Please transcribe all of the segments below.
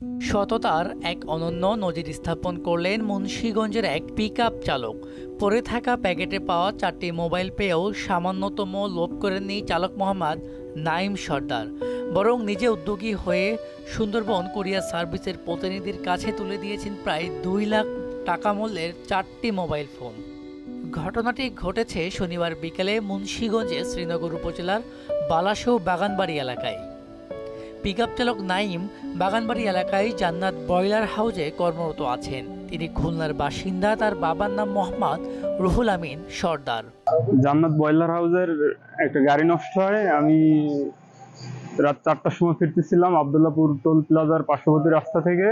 সততার এক অনন্য নজির স্থাপন করলেন মুন্সিগঞ্জের এক পিকআপ চালক। পড়ে থাকা প্যাকেটে পাওয়া 4টি মোবাইল পেয়েও সামান্যতম লোভ করেননি চালক মোহাম্মদ নাঈম সর্দার, বরং নিজে উদ্যোগী হয়ে সুন্দরবন কুরিয়ার সার্ভিসের প্রতিনিধির কাছে তুলে দিয়েছেন প্রায় 2 লাখ টাকা মূল্যের 4টি মোবাইল ফোন। ঘটনাটি ঘটেছে শনিবার বিকেলে মুন্সিগঞ্জের শ্রীনগর উপজেলার বালাসৌ বাগানবাড়ি এলাকায়। পিকআপ চালক নাঈম বাগানবাড়ি এলাকায় জান্নাত ব্রয়লার হাউসে কর্মরত আছেন। তিনি খুলনার বাসিন্দা। তার বাবার নাম মোহাম্মদ রুহুল আমিন সর্দার। জান্নাত ব্রয়লার হাউসের একটা গাড়ি নষ্ট হয়। আমি রাত 4টার সময় ফিরতেছিলাম আবদুল্লাপুর টোল প্লাজার পার্শ্ববর্তী রাস্তা থেকে।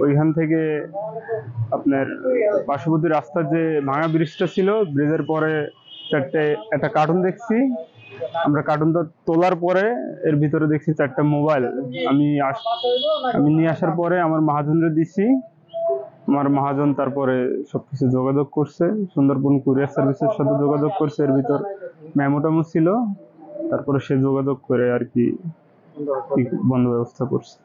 ওইখান থেকে আপনার পার্শ্ববর্তী রাস্তার যে ভাঙা ব্রিজটা ছিল, ব্রিজের পরে একটা কার্টুন দেখছি। আমরা কার্টুনটা তোলার পরে এর ভিতরে দেখছি 4টা মোবাইল। আমি নিয়ে আসার পরে আমার মহাজনরে দিছি। আমার মহাজন তারপরে সবকিছু যোগাযোগ করছে, সুন্দরবন কুরিয়ার সার্ভিসের সাথে যোগাযোগ করছে। এর ভিতর মেমোটামো ছিল, তারপরে সে যোগাযোগ করে আর কি বন্ধ ব্যবস্থা করছে।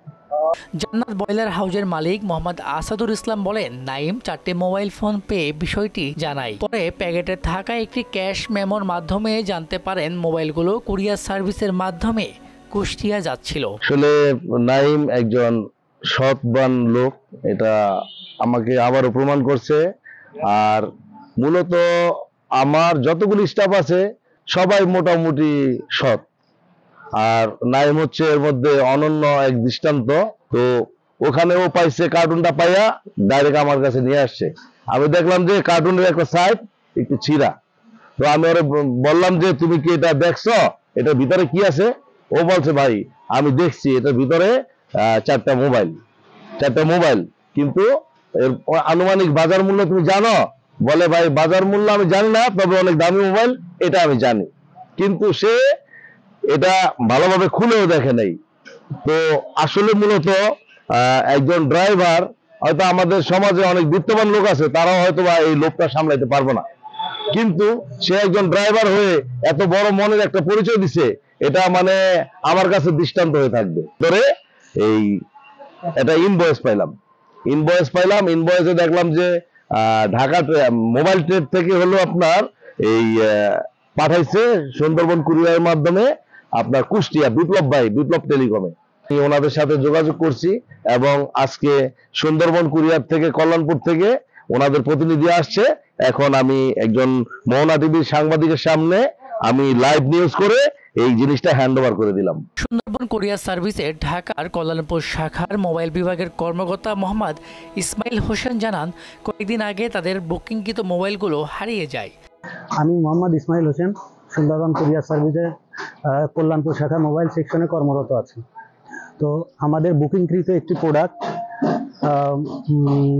জান্নাত ব্রয়লার হাউসের মালিক মোহাম্মদ আসাদুল ইসলাম বলেন, নাঈম 4টি মোবাইল ফোন পেয়ে বিষয়টি জানায়। পরে প্যাকেটে থাকা একটি ক্যাশ মেমোর মাধ্যমে জানতে পারেন মোবাইলগুলো কুরিয়ার সার্ভিসের মাধ্যমে কুষ্টিয়া যাচ্ছিল। আসলে নাঈম একজন সৎবান লোক, এটা আমাকে আবারও প্রমাণ করছে। আর মূলত আমার যতগুলি স্টাফ আছে সবাই মোটামুটি সৎ, আর নাঈম হচ্ছে এর মধ্যে অনন্য এক দৃষ্টান্ত। তো ওখানে ও পাইছে, কার্টুনটা পাইয়া ডাইরেক্ট আমার কাছে নিয়ে আসছে। আমি দেখলাম যে কার্টুনের একটা সাইড একটু ছিঁড়া। তো আমি ওরা বললাম যে তুমি কি এটা দেখছো, এটার ভিতরে কি আছে? ও বলছে ভাই আমি দেখছি এটার ভিতরে 4টা মোবাইল, কিন্তু এর আনুমানিক বাজার মূল্য তুমি জানো? বলে ভাই বাজার মূল্য আমি জানি না, তবে অনেক দামি মোবাইল এটা আমি জানি। কিন্তু সে এটা ভালোভাবে খুলেও দেখে নাই। তো আসলে মূলত একজন ড্রাইভার, হয়তো আমাদের সমাজে অনেক বিত্তবান লোক আছে, তারাও হয়তো বা এই লোকটা সামলাইতে পারবো না, কিন্তু সে একজন ড্রাইভার হয়ে এত বড় মনের একটা পরিচয় দিছে, এটা মানে আমার কাছে দৃষ্টান্ত হয়ে থাকবে। ধরে এই এটা ইনভয়েস পাইলাম, ইনভয়েসে দেখলাম যে ঢাকা মোবাইল ট্রেড থেকে হলো আপনার এই পাঠাইছে সুন্দরবন কুরিয়ারের মাধ্যমে আপনার কুষ্টিয়া বিপ্লব টেলিকমে। ওনাদের সাথে যোগাযোগ করছি এবং আজকে সুন্দরবন কুরিয়ার থেকে কল্যাণপুর থেকে ওনাদের প্রতিনিধি আসছে। এখন আমি একজন মোহনা টিভির সাংবাদিকের সামনে আমি লাইভ নিউজ করে এই জিনিসটা হ্যান্ড ওভার করে দিলাম। সুন্দরবন কুরিয়ার সার্ভিসের ঢাকার কল্যাণপুর শাখার মোবাইল বিভাগের কর্মকর্তা মোহাম্মদ ইসমাইল হোসেন জানান, কয়েকদিন আগে তাদের বুকিংকৃত মোবাইলগুলো হারিয়ে যায়। আমি মোহাম্মদ ইসমাইল হোসেন, সুন্দরবন কুরিয়ার সার্ভিসের কল্যাণপুর শাখা মোবাইল সেকশনে কর্মরত আছি। তো আমাদের বুকিংকৃত একটি প্রোডাক্ট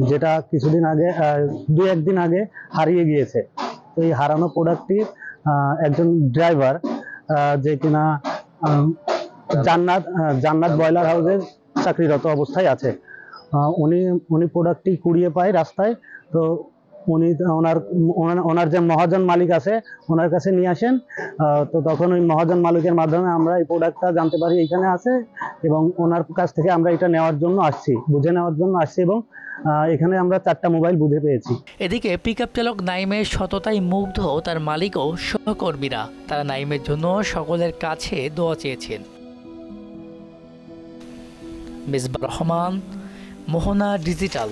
যেটা কিছুদিন আগে 2-1 দিন আগে হারিয়ে গিয়েছে। তো এই হারানো প্রোডাক্টটি একজন ড্রাইভার যে কিনা জান্নাত ব্রয়লার হাউসের চাকরিরত অবস্থায় আছে, উনি প্রোডাক্টটি কুড়িয়ে পায় রাস্তায়। তো উনি ওনার যে মহাজন মালিক আছে ওনার কাছে নিয়ে আসেন। তো তখন ওই মহাজন মালিকের মাধ্যমে আমরা এই প্রোডাক্টটা জানতে পারি এখানে আছে, এবং ওনার কাছ থেকে আমরা এটা বুঝে নেওয়ার জন্য আসছি এবং এখানে আমরা 4টা মোবাইল বুঝে পেয়েছি। এদিকে পিকআপ চালক নাঈমের সততায় মুগ্ধ তার মালিক ও সহকর্মীরা। তারা নাঈমের জন্য সকলের কাছে দোয়া চেয়েছেন। মিসবাহ রহমান, মোহনা ডিজিটাল।